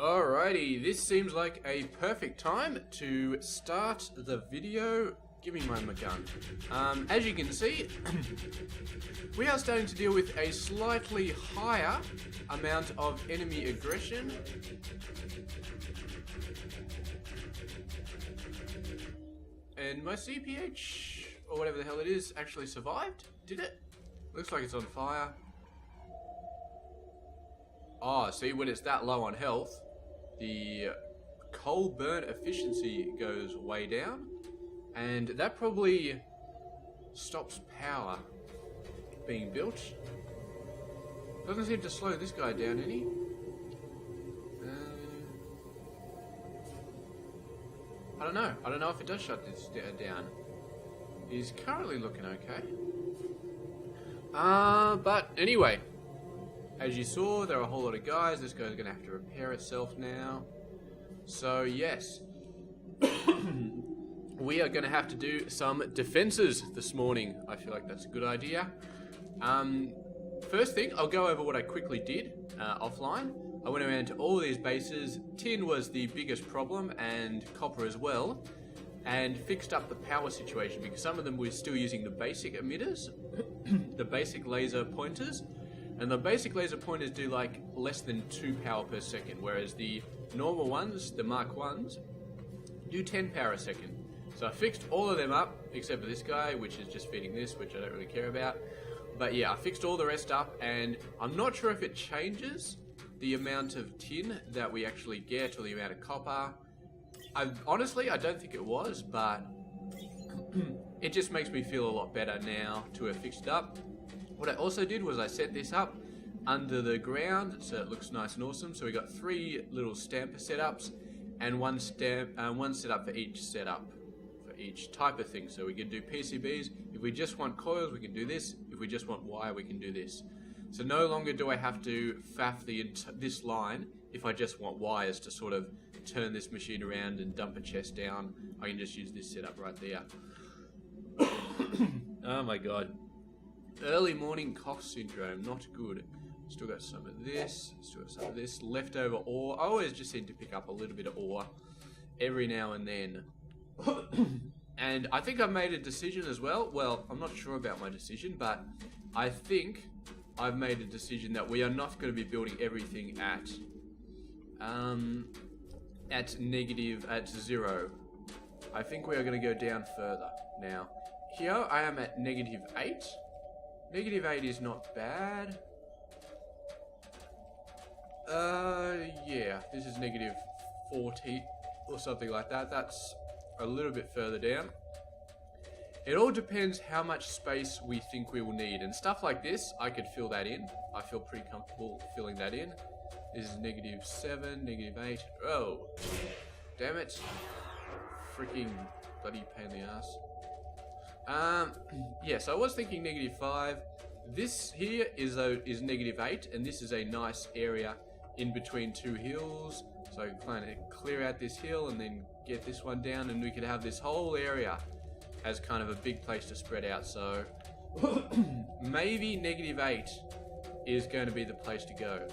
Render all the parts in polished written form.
Alrighty, this seems like a perfect time to start the video. Give me my gun. As you can see, we are starting to deal with a slightly higher amount of enemy aggression. And my CPH, or whatever the hell it is, actually survived. Did it? Looks like it's on fire. Oh, see, when it's that low on health, the coal burn efficiency goes way down, and that probably stops power being built. Doesn't seem to slow this guy down any. I don't know. I don't know if it does shut this down. He's currently looking okay. But anyway. As you saw, there are a whole lot of guys. This guy's going to have to repair itself now. So, yes. We are going to have to do some defenses this morning. I feel like that's a good idea. First thing, I'll go over what I quickly did offline. I went around to all these bases. Tin was the biggest problem, and copper as well. And fixed up the power situation, because some of them were still using the basic emitters. The basic laser pointers. And the basic laser pointers do like less than 2 power per second, whereas the normal ones, the Mark 1s, do 10 power a second. So I fixed all of them up, except for this guy, which is just feeding this, which I don't really care about. But yeah, I fixed all the rest up, and I'm not sure if it changes the amount of tin that we actually get, or the amount of copper. Honestly, I don't think it was, but it just makes me feel a lot better now to have fixed it up. What I also did was I set this up under the ground so it looks nice and awesome. So we got 3 little stamper setups and one setup for each setup, for each type of thing. So we can do PCBs. If we just want coils, we can do this. If we just want wire, we can do this. So no longer do I have to faff this line if I just want wires to sort of turn this machine around and dump a chest down. I can just use this setup right there. Oh my god. Early morning cough syndrome, not good. Still got some of this, still got some of this. Leftover ore. I always just seem to pick up a little bit of ore every now and then. And I think I've made a decision as well. Well, I'm not sure about my decision, but I think I've made a decision that we are not going to be building everything at 0. I think we are going to go down further now. Here I am at -8. -8 is not bad. Yeah, this is -40 or something like that. That's a little bit further down. It all depends how much space we think we will need. And stuff like this, I could fill that in. I feel pretty comfortable filling that in. This is -7, -8. Oh, damn it. Freaking bloody pain in the ass. Yes, I was thinking -5. This here is -8, and this is a nice area in between 2 hills. So I can kind of clear out this hill and then get this one down, and we could have this whole area as kind of a big place to spread out. So maybe -8 is going to be the place to go.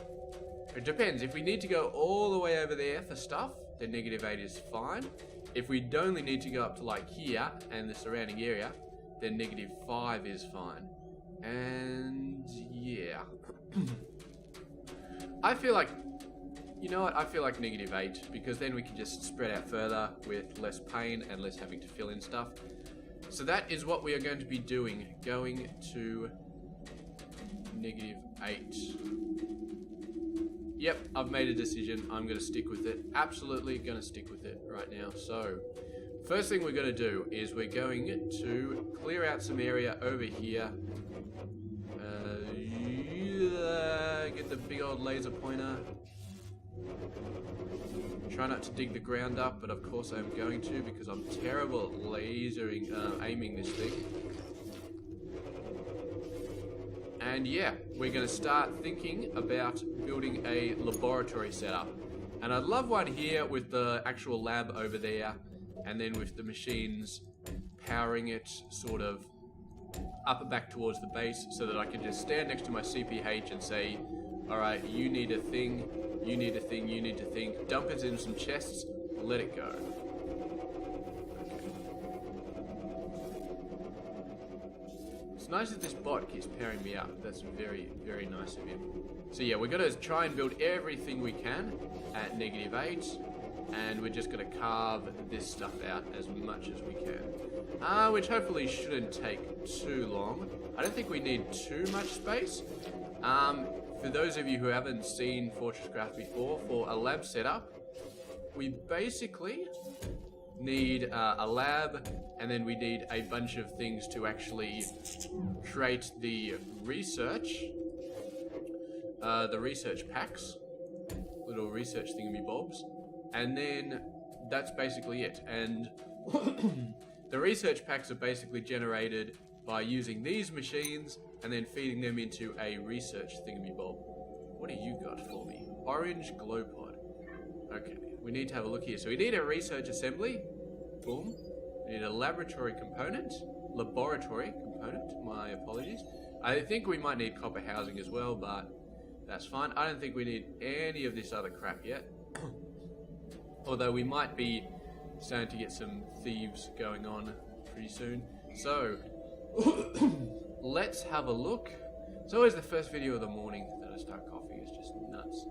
It depends. If we need to go all the way over there for stuff, then -8 is fine. If we only need to go up to like here and the surrounding area, then -5 is fine. And yeah. I feel like, you know what, I feel like -8, because then we can just spread out further with less pain and less having to fill in stuff. So that is what we are going to be doing, going to -8. Yep, I've made a decision. I'm going to stick with it. Absolutely going to stick with it right now. So, first thing we're going to do is we're going to clear out some area over here. Get the big old laser pointer. Try not to dig the ground up, but of course I'm going to, because I'm terrible at aiming this thing. And yeah, we're going to start thinking about building a laboratory setup. And I'd love one here with the actual lab over there, and then with the machines powering it sort of up and back towards the base, so that I can just stand next to my CPH and say, Alright, you need a thing, you need a thing, you need a thing. Dump it in some chests, let it go. Okay. It's nice that this bot keeps pairing me up. That's very, very nice of him. So yeah, we're going to try and build everything we can at -8. And we're just going to carve this stuff out as much as we can. Which hopefully shouldn't take too long. I don't think we need too much space. For those of you who haven't seen Fortresscraft before, for a lab setup, we basically need a lab, and then we need a bunch of things to actually create the research packs, little research thingamybobs. And then that's basically it. And the research packs are basically generated by using these machines and then feeding them into a research thingamabob. What do you got for me? Orange glow pod. Okay, we need to have a look here. So we need a research assembly. Boom. We need a laboratory component. My apologies. I think we might need copper housing as well, but that's fine. I don't think we need any of this other crap yet. Although we might be starting to get some thieves going on pretty soon. So, let's have a look. It's always the first video of the morning that I start coughing. It's just nuts.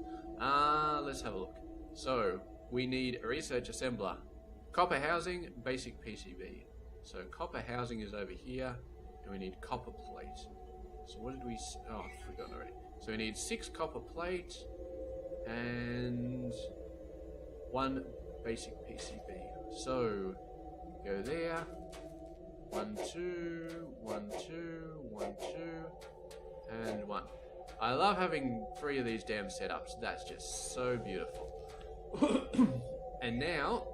Let's have a look. So, we need a research assembler. Copper housing, basic PCB. So, copper housing is over here. And we need copper plate. So, what did we... Oh, I've forgotten already. So, we need 6 copper plate. And... 1 basic PCB. So, go there. 1, 2, 1, 2, 1, 2, and 1. I love having 3 of these damn setups. That's just so beautiful. And now,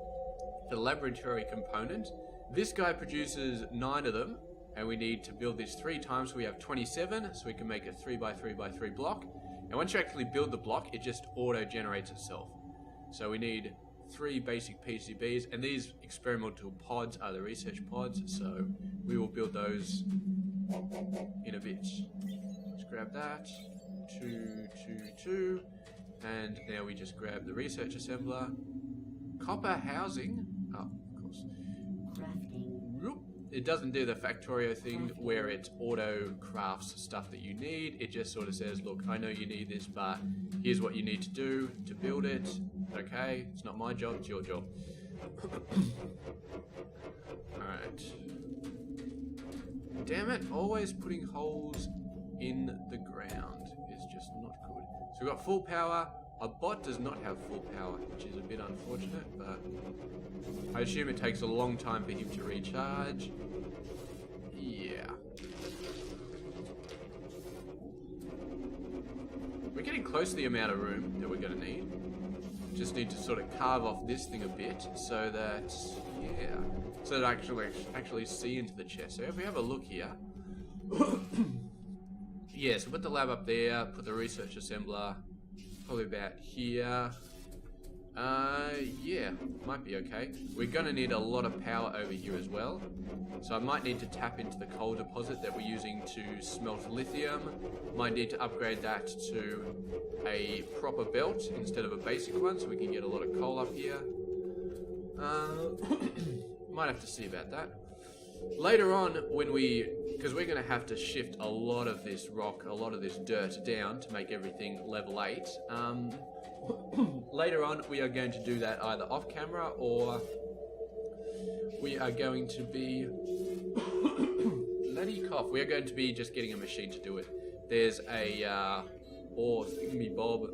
the laboratory component. This guy produces 9 of them, and we need to build this 3 times. So we have 27, so we can make a 3x3x3 block. And once you actually build the block, it just auto-generates itself. So we need 3 basic PCBs, and these experimental pods are the research pods, so we will build those in a bit. Let's grab that. 2, 2, 2. And now we just grab the research assembler. Copper housing. Oh, of course. It doesn't do the Factorio thing where it auto crafts stuff that you need. It just sort of says, look, I know you need this, but here's what you need to do to build it. Okay, it's not my job, it's your job. Alright. Damn it, always putting holes in the ground is just not good. So we've got full power. Our bot does not have full power, which is a bit unfortunate, but I assume it takes a long time for him to recharge. Yeah. We're getting close to the amount of room that we're going to need. Just need to sort of carve off this thing a bit so that, yeah, so that I actually see into the chest. So if we have a look here, yeah, so put the lab up there, put the research assembler probably about here. Yeah, might be okay. We're gonna need a lot of power over here as well. So I might need to tap into the coal deposit that we're using to smelt lithium. Might need to upgrade that to a proper belt instead of a basic one so we can get a lot of coal up here. Might have to see about that. Later on, because we're going to have to shift a lot of this rock, a lot of this dirt down to make everything level 8. Later on, we are going to do that either off camera or we are going to be... Bloody cough. We are going to be just getting a machine to do it. There's a ore thingy-bob,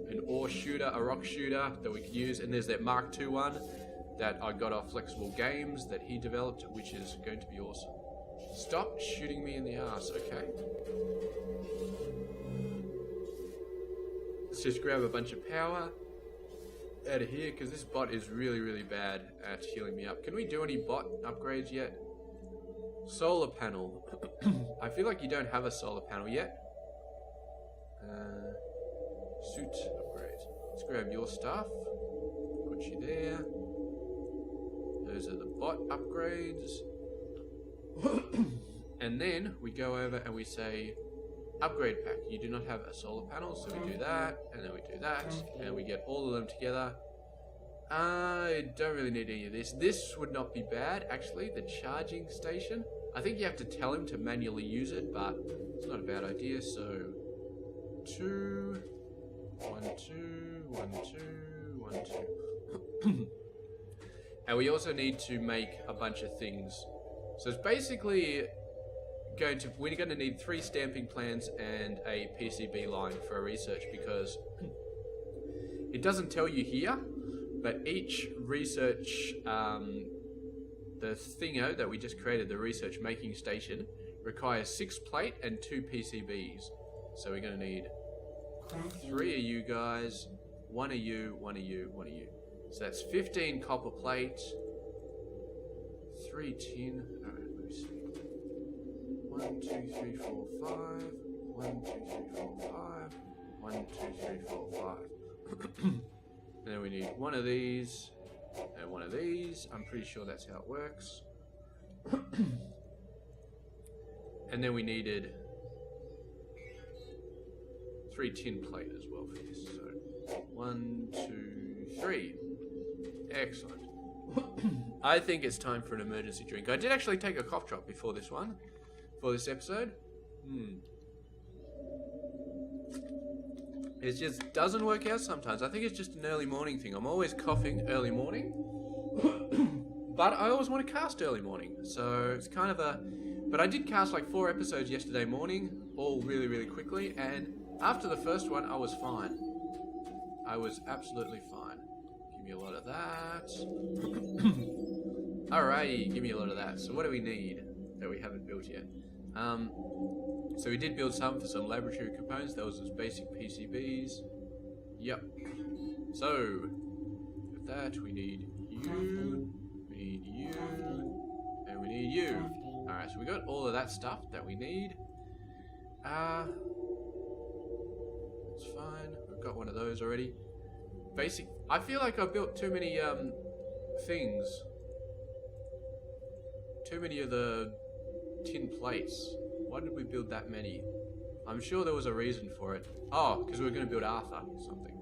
an ore shooter, a rock shooter that we could use, and there's that Mark II one that I got off Flexible Games that he developed, which is going to be awesome. Stop shooting me in the ass, okay. Let's just grab a bunch of power out of here, because this bot is really, really bad at healing me up. Can we do any bot upgrades yet? Solar panel. I feel like you don't have a solar panel yet. Suit upgrade. Let's grab your stuff. Put you there. Those are the bot upgrades. And then we go over and we say, upgrade pack. You do not have a solar panel, so we do that, and then we do that, and we get all of them together. I don't really need any of this. This would not be bad, actually, the charging station. I think you have to tell him to manually use it, but it's not a bad idea. So 2, 1, 2, 1, 2, 1, 2. And we also need to make a bunch of things. So it's basically we're going to need 3 stamping plans and a PCB line for our research, because it doesn't tell you here, but each research, the thingo that we just created, the research making station, requires 6 plate and 2 PCBs. So we're going to need 3 of you guys, 1 of you, 1 of you, 1 of you. So that's 15 copper plate, 3 tin. Alright, let me see. 1, 2, 3, 4, 5. 1, 2, 3, 4, 5. 1, 2, 3, 4, 5. And then we need 1 of these and 1 of these. I'm pretty sure that's how it works. And then we needed 3 tin plate as well for this. So 1, 2, 3. Excellent. I think it's time for an emergency drink. I did actually take a cough drop before this episode. It just doesn't work out sometimes. I think it's just an early morning thing. I'm always coughing early morning. But I always want to cast early morning. So it's kind of a... But I did cast like 4 episodes yesterday morning, all really, really quickly. And after the first one, I was fine. I was absolutely fine. Give me a lot of that. Alrighty, give me a lot of that. So what do we need that we haven't built yet? So we did build some for some laboratory components. That was those basic PCBs. Yep. So with that, we need you, we need you, and we need you. Alright, so we got all of that stuff that we need. That's fine. We've got one of those already. Basic. I feel like I built too many things. Too many of the tin plates. Why did we build that many? I'm sure there was a reason for it. Oh, because we were going to build Arthur or something.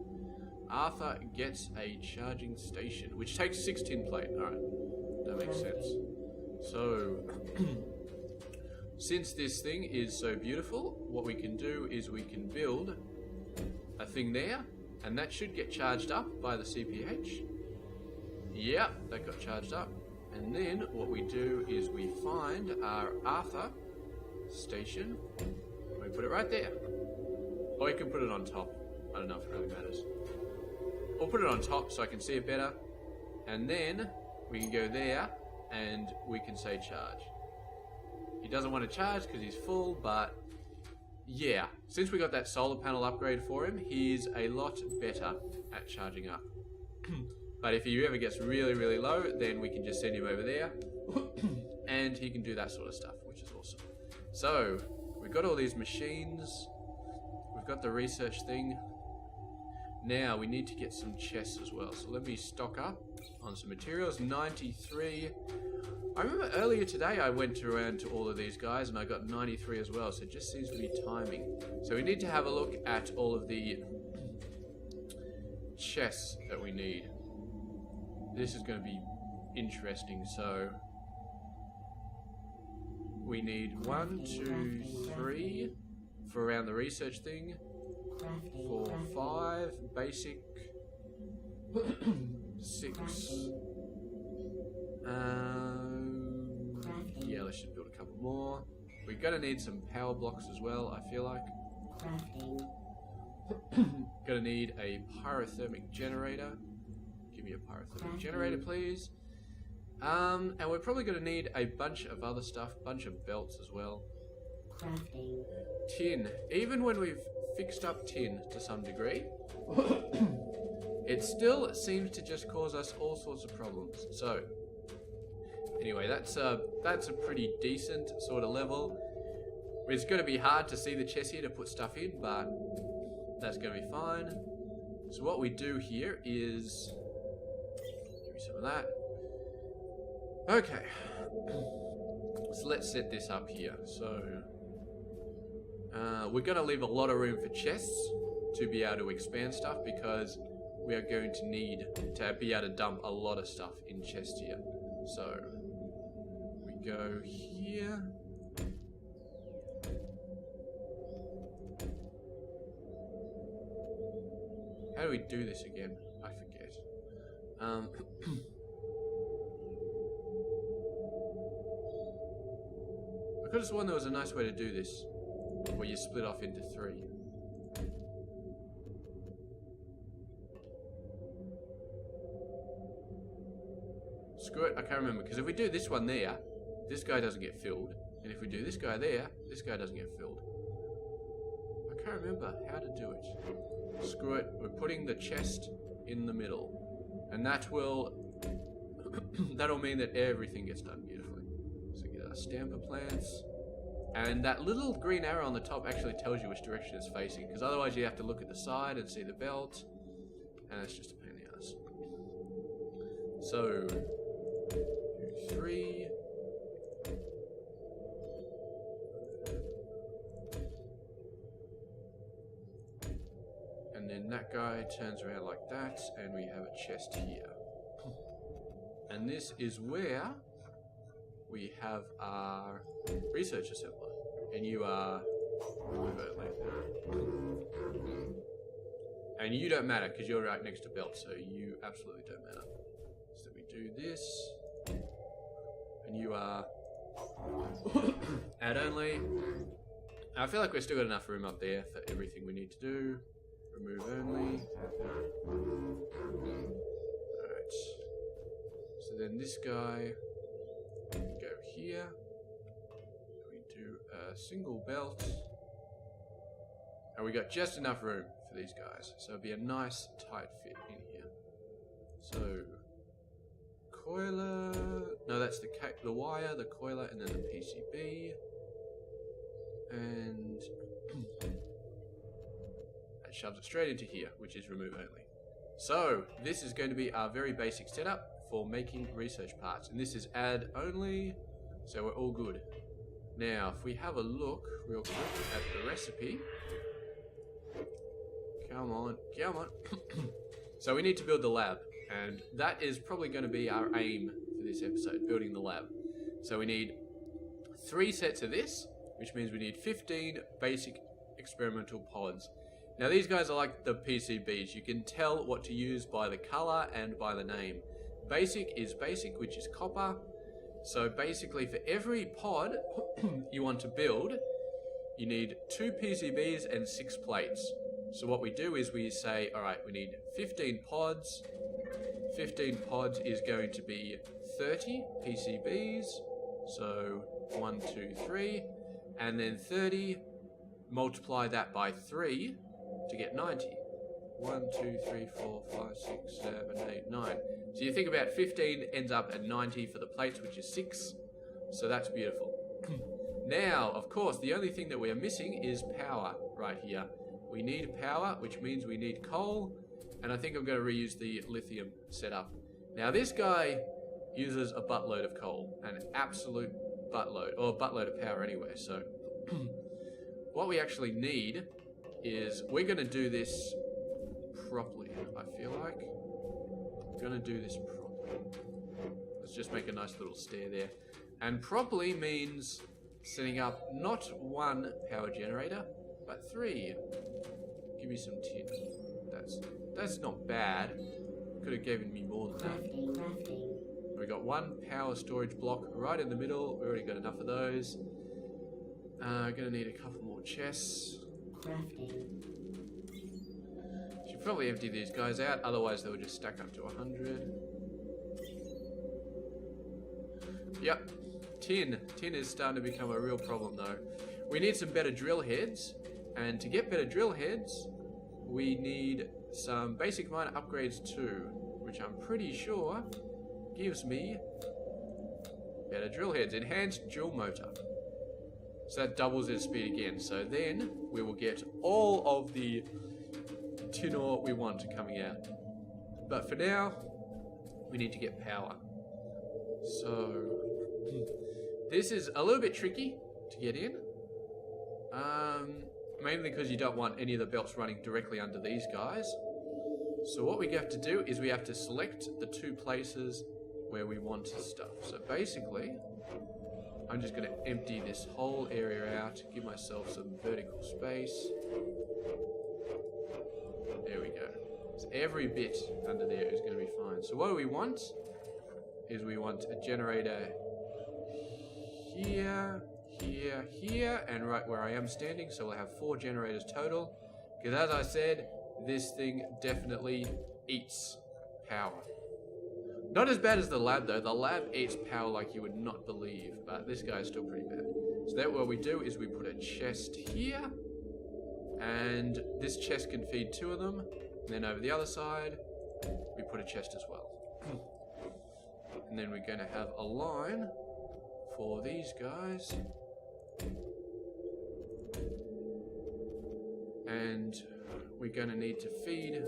Arthur gets a charging station, which takes 6 tin plate. Alright, that makes sense. So, since this thing is so beautiful, what we can do is we can build a thing there, and that should get charged up by the CPH. Yeah, that got charged up. And then what we do is we find our Arthur station, and we put it right there. Or you can put it on top. I don't know if it really matters. Or put it on top so I can see it better. And then we can go there and we can say charge. He doesn't want to charge because he's full, but yeah, since we got that solar panel upgrade for him, he's a lot better at charging up. But if he ever gets really, really low, then we can just send him over there and he can do that sort of stuff, which is awesome. So, we've got all these machines. We've got the research thing. Now, we need to get some chests as well. So let me stock up on some materials. 93. I remember earlier today I went around to all of these guys and I got 93 as well. So it just seems to be timing. So we need to have a look at all of the chests that we need. This is going to be interesting. So we need 1, 2, 3 for around the research thing. 4, 5 basic. 6. Yeah, let's just build a couple more. We're gonna need some power blocks as well, I feel like. Gonna need a pyrothermic generator. Give me a pyrothermic generator, please. And we're probably gonna need a bunch of other stuff, bunch of belts as well. Tin. Even when we've fixed up tin to some degree, it still seems to just cause us all sorts of problems. So, anyway, that's a pretty decent sort of level. It's going to be hard to see the chest here to put stuff in, but that's going to be fine. So what we do here is... Give me some of that. Okay. So let's set this up here. So... We're going to leave a lot of room for chests to be able to expand stuff because we are going to need to be able to dump a lot of stuff in chests here. So we go here. How do we do this again? I forget. I could have sworn there was a nice way to do this, where you split off into 3. Screw it, I can't remember, because if we do this one there, this guy doesn't get filled. And if we do this guy there, this guy doesn't get filled. I can't remember how to do it. Screw it, we're putting the chest in the middle. And that will... that'll mean that everything gets done beautifully. So get our stamper plants. And that little green arrow on the top actually tells you which direction it's facing, because otherwise you have to look at the side and see the belt. And it's just a pain in the ass. So... 3. And then that guy turns around like that, and we have a chest here. And this is where we have our research assembler. And you are... And you don't matter, because you're right next to Belt, so you absolutely don't matter. So we do this. And you are add only. I feel like we've still got enough room up there for everything we need to do. Remove only. Alright. So then this guy, we go here. We do a single belt. And we got just enough room for these guys. So it'll be a nice tight fit in here. So... coiler, no, that's the wire, the coiler, and then the PCB, and that shoves it straight into here, which is remove only. So this is going to be our very basic setup for making research parts, and this is add only, so we're all good. Now, if we have a look real quick at the recipe, come on, come on. So we need to build the lab. And that is probably going to be our aim for this episode, building the lab. So we need 3 sets of this, which means we need 15 basic experimental pods. Now these guys are like the PCBs. You can tell what to use by the color and by the name. Basic is basic, which is copper. So basically for every pod you want to build, you need 2 PCBs and 6 plates. So what we do is we say, all right, we need 15 pods. 15 pods is going to be 30 PCBs, so 1, 2, 3, and then 30, multiply that by 3 to get 90. 1, 2, 3, 4, 5, 6, 7, 8, 9. So you think about 15 ends up at 90 for the plates, which is 6, so that's beautiful. Now, of course, the only thing that we are missing is power right here. We need power, which means we need coal, and I think I'm going to reuse the lithium setup. Now this guy uses a buttload of coal, an absolute buttload, or a buttload of power anyway, so what we actually need is, we're going to do this properly, I feel like. We're going to do this properly. Let's just make a nice little stair there. And properly means setting up not 1 power generator, but 3. Give me some tin. That's not bad. Could have given me more than that. We got 1 power storage block right in the middle. We already got enough of those. Gonna need a couple more chests. Should probably empty these guys out, otherwise they will just stack up to 100. Yep, tin. Tin is starting to become a real problem though. We need some better drill heads, and to get better drill heads, we need some basic miner upgrades too, which I'm pretty sure gives me better drill heads. Enhanced drill motor. So that doubles its speed again. So then we will get all of the tin ore we want coming out. But for now, we need to get power. So this is a little bit tricky to get in. Mainly because you don't want any of the belts running directly under these guys. So what we have to do is we have to select the 2 places where we want stuff. So basically, I'm just going to empty this whole area out, give myself some vertical space. There we go. So every bit under there is going to be fine. So what do we want? Is we want a generator here, here, here, and right where I am standing. So we'll have 4 generators total. Because as I said, this thing definitely eats power. Not as bad as the lab though. The lab eats power like you would not believe, but this guy is still pretty bad. So that what we do is we put a chest here, and this chest can feed 2 of them. And then over the other side, we put a chest as well. And then we're going to have a line for these guys. And we're going to need to feed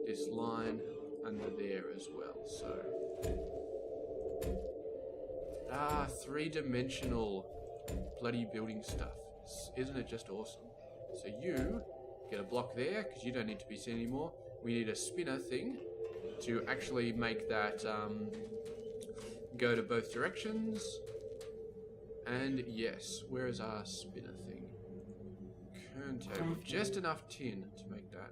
this line under there as well. So, 3-dimensional bloody building stuff. Isn't it just awesome? So you get a block there because you don't need to be seen anymore. We need a spinner thing to actually make that go to both directions. And yes, where is our spinner thing? Turntable. Just enough tin to make that.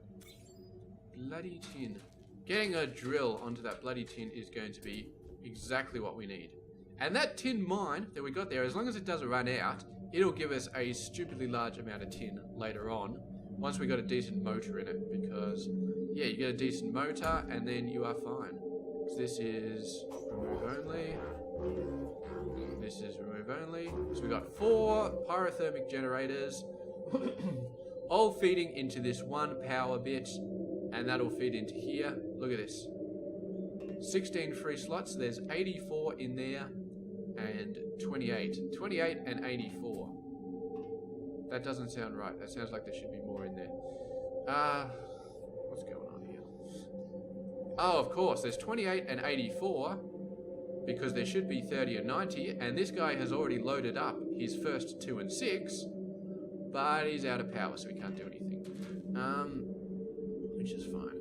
Bloody tin. Getting a drill onto that bloody tin is going to be exactly what we need. And that tin mine that we got there, as long as it doesn't run out, it'll give us a stupidly large amount of tin later on, once we got a decent motor in it, because, yeah, you get a decent motor and then you are fine. So this is remove only. This is remove only. So we got 4 pyrothermic generators, all feeding into this 1 power bit, and that'll feed into here. Look at this. 16 free slots. There's 84 in there, and 28. 28 and 84. That doesn't sound right. That sounds like there should be more in there. What's going on here? Oh, of course. There's 28 and 84, because there should be 30 and 90, and this guy has already loaded up his first 2 and 6, but he's out of power, so he can't do anything. Which is fine.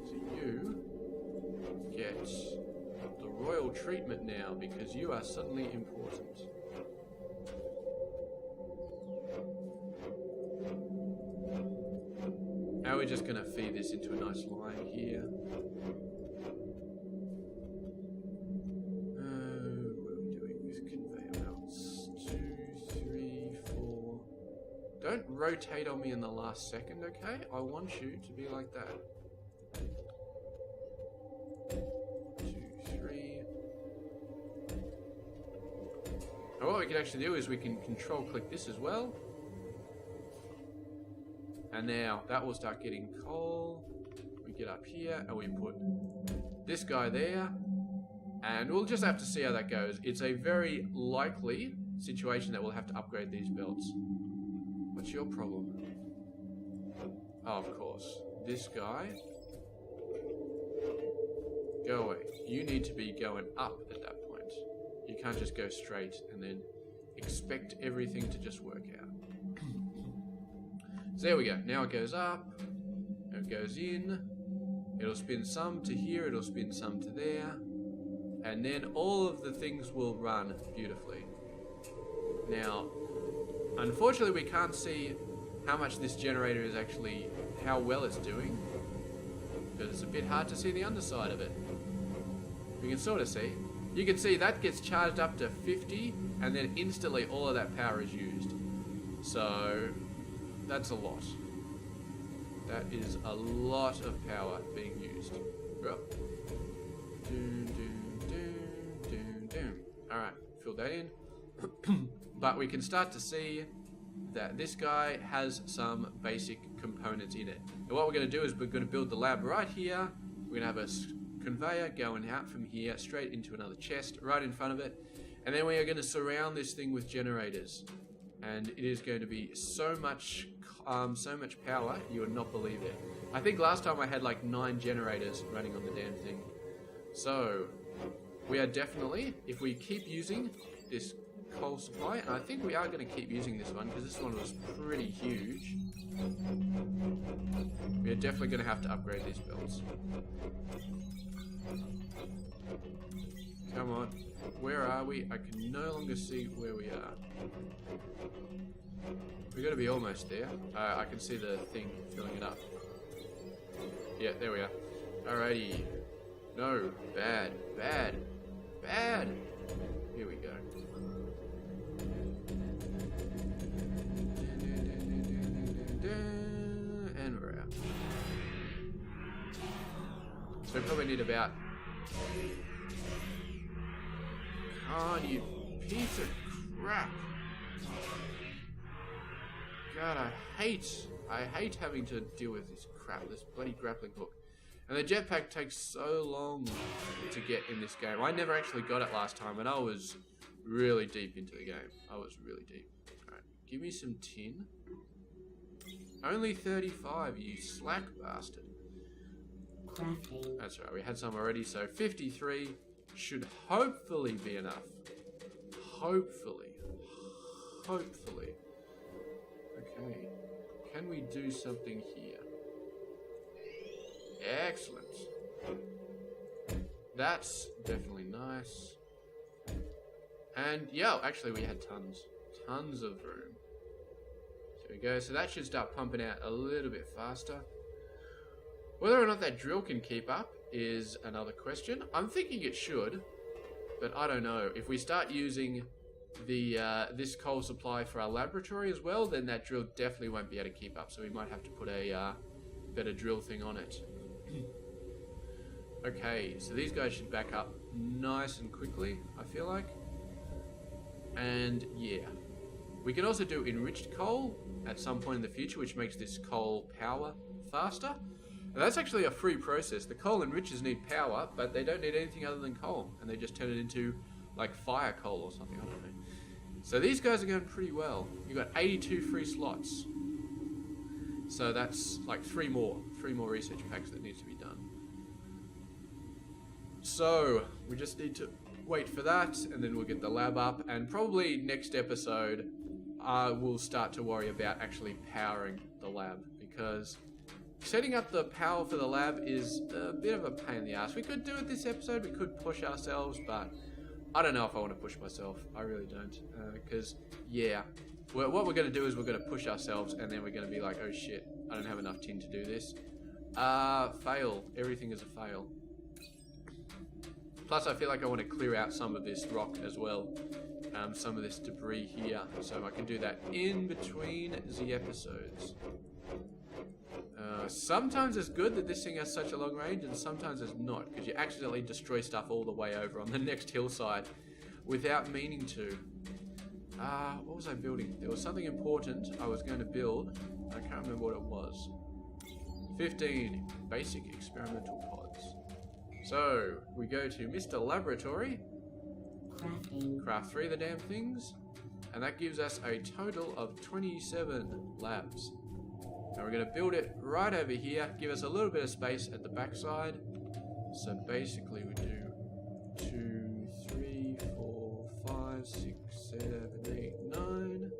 So you get the royal treatment now, because you are suddenly important. Now we're just going to feed this into a nice line here. Don't rotate on me in the last second, okay? I want you to be like that. 2, 3. Now what we can actually do is we can control click this as well. And now that will start getting coal. We get up here and we put this guy there. And we'll just have to see how that goes. It's a very likely situation that we'll have to upgrade these belts. What's your problem? Oh, of course. This guy. Go away. You need to be going up at that point. You can't just go straight and then expect everything to just work out. So there we go. Now it goes up. It goes in. It'll spin some to here. It'll spin some to there. And then all of the things will run beautifully. Now, unfortunately, we can't see how much this generator is actually, how well it's doing, because it's a bit hard to see the underside of it. We can sort of see. You can see that gets charged up to 50, and then instantly all of that power is used. So, that's a lot. That is a lot of power being used. Alright, fill that in. But we can start to see that this guy has some basic components in it. And what we're going to do is we're going to build the lab right here. We're going to have a conveyor going out from here straight into another chest right in front of it. And then we are going to surround this thing with generators. And it is going to be so much power, you would not believe it. I think last time I had like 9 generators running on the damn thing. So, we are definitely, if we keep using this coal supply, and I think we are going to keep using this one because this one was pretty huge. We are definitely going to have to upgrade these builds. Come on. Where are we? I can no longer see where we are. We've got to be almost there. I can see the thing filling it up. Yeah, there we are. Alrighty. No. Bad. Bad. Bad. Here we go. And we're out. So we probably need about... Oh, you piece of crap. God, I hate having to deal with this crap, this bloody grappling hook. And the jetpack takes so long to get in this game. I never actually got it last time, and I was really deep into the game. I was really deep. Alright, give me some tin. Only 35, you slack bastard. That's right, we had some already, so 53 should hopefully be enough. Hopefully. Hopefully. Okay. Can we do something here? Excellent. That's definitely nice. And, yeah, actually we had tons of room. There we go. So that should start pumping out a little bit faster. Whether or not that drill can keep up is another question. I'm thinking it should, but I don't know. If we start using the this coal supply for our laboratory as well, then that drill definitely won't be able to keep up. So we might have to put a better drill thing on it. Okay, so these guys should back up nice and quickly, I feel like. And yeah, we can also do enriched coal at some point in the future, which makes this coal power faster. And that's actually a free process. The coal enrichers need power, but they don't need anything other than coal, and they just turn it into like fire coal or something, I don't know. So these guys are going pretty well. You've got 82 free slots. So that's like three more research packs that needs to be done. So we just need to wait for that, and then we'll get the lab up, and probably next episode we'll start to worry about actually powering the lab, because setting up the power for the lab is a bit of a pain in the ass. We could do it this episode, we could push ourselves, but I don't know if I want to push myself. I really don't, because yeah, what we're going to do is we're going to push ourselves, and then we're going to be like, oh shit, I don't have enough tin to do this. Fail. Everything is a fail. Plus, I feel like I want to clear out some of this rock as well. Some of this debris here. So I can do that in between the episodes. Sometimes it's good that this thing has such a long range, and sometimes it's not, because you accidentally destroy stuff all the way over on the next hillside without meaning to. What was I building? There was something important I was going to build. I can't remember what it was. 15 basic experimental pods. So, we go to Mr. Laboratory, craft 3 of the damn things, and that gives us a total of 27 labs. Now we're going to build it right over here, give us a little bit of space at the backside. So basically we do 2, 3, 4, 5, 6, 7, 8, 9.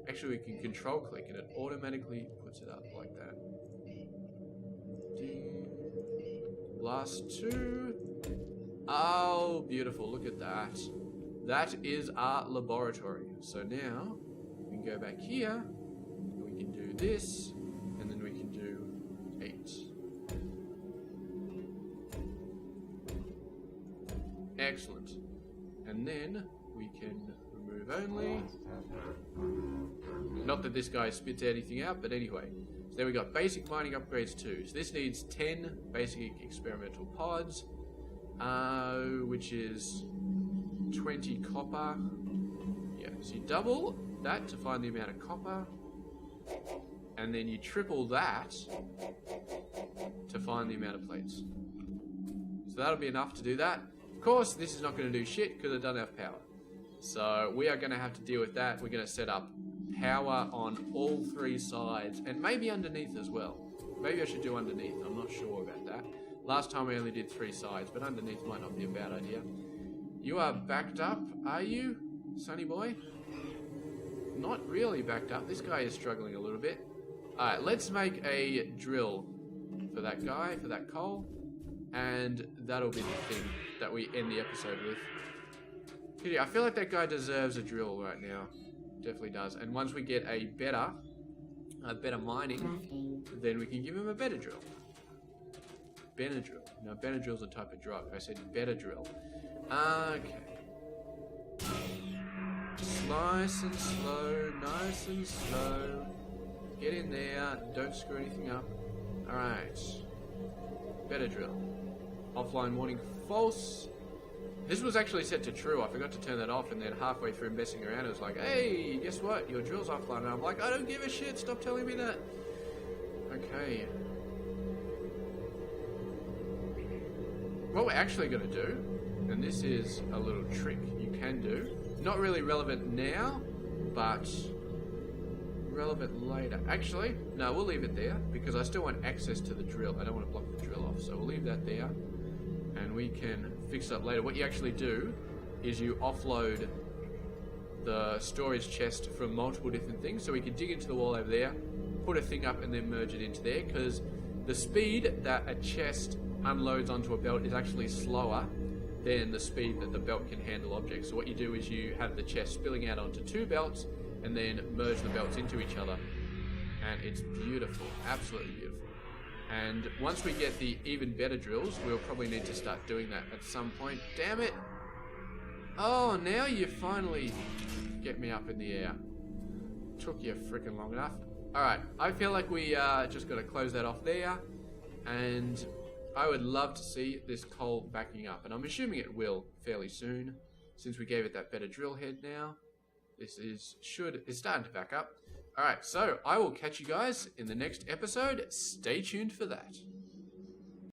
Actually we can control click and it automatically puts it up like that. Last 2. Oh, beautiful. Look at that. That is our laboratory. So now we can go back here and we can do this, and then we can do 8. Excellent. And then we can remove only. Not that this guy spits anything out, but anyway. So there we got basic mining upgrades 2. So this needs 10 basic experimental pods, which is 20 copper. Yeah, so you double that to find the amount of copper, and then you triple that to find the amount of plates. So that'll be enough to do that. Of course, this is not going to do shit because I don't have power. So we are going to have to deal with that. We're going to set up power on all 3 sides, and maybe underneath as well. Maybe I should do underneath. I'm not sure about that. Last time I only did 3 sides, but underneath might not be a bad idea. You are backed up, are you, Sonny boy? Not really backed up. This guy is struggling a little bit. Alright, let's make a drill for that guy, for that coal. And that'll be the thing that we end the episode with. I feel like that guy deserves a drill right now. Definitely does. And once we get a better mining, then we can give him a better drill. Benadryl. No, Benadryl's a type of drug. I said better drill. Okay. Nice and slow, nice and slow. Get in there. Don't screw anything up. Alright. Better drill. Offline warning false. This was actually set to true. I forgot to turn that off, and then halfway through messing around, it was like, hey, guess what? Your drill's offline. And I'm like, I don't give a shit. Stop telling me that. Okay. What we're actually going to do, and this is a little trick you can do, not really relevant now, but relevant later. Actually, no, we'll leave it there, because I still want access to the drill. I don't want to block the drill off, so we'll leave that there. And we can fix it up later. What you actually do is you offload the storage chest from multiple different things. So we can dig into the wall over there, put a thing up, and then merge it into there. Because the speed that a chest unloads onto a belt is actually slower than the speed that the belt can handle objects. So what you do is you have the chest spilling out onto two belts, and then merge the belts into each other. And it's beautiful, absolutely beautiful. And once we get the even better drills, we'll probably need to start doing that at some point. Damn it! Oh, now you finally get me up in the air. Took you freaking long enough. Alright, I feel like we just got to close that off there. And I would love to see this coal backing up. And I'm assuming it will fairly soon, since we gave it that better drill head now. This is starting to back up. Alright, so I will catch you guys in the next episode. Stay tuned for that.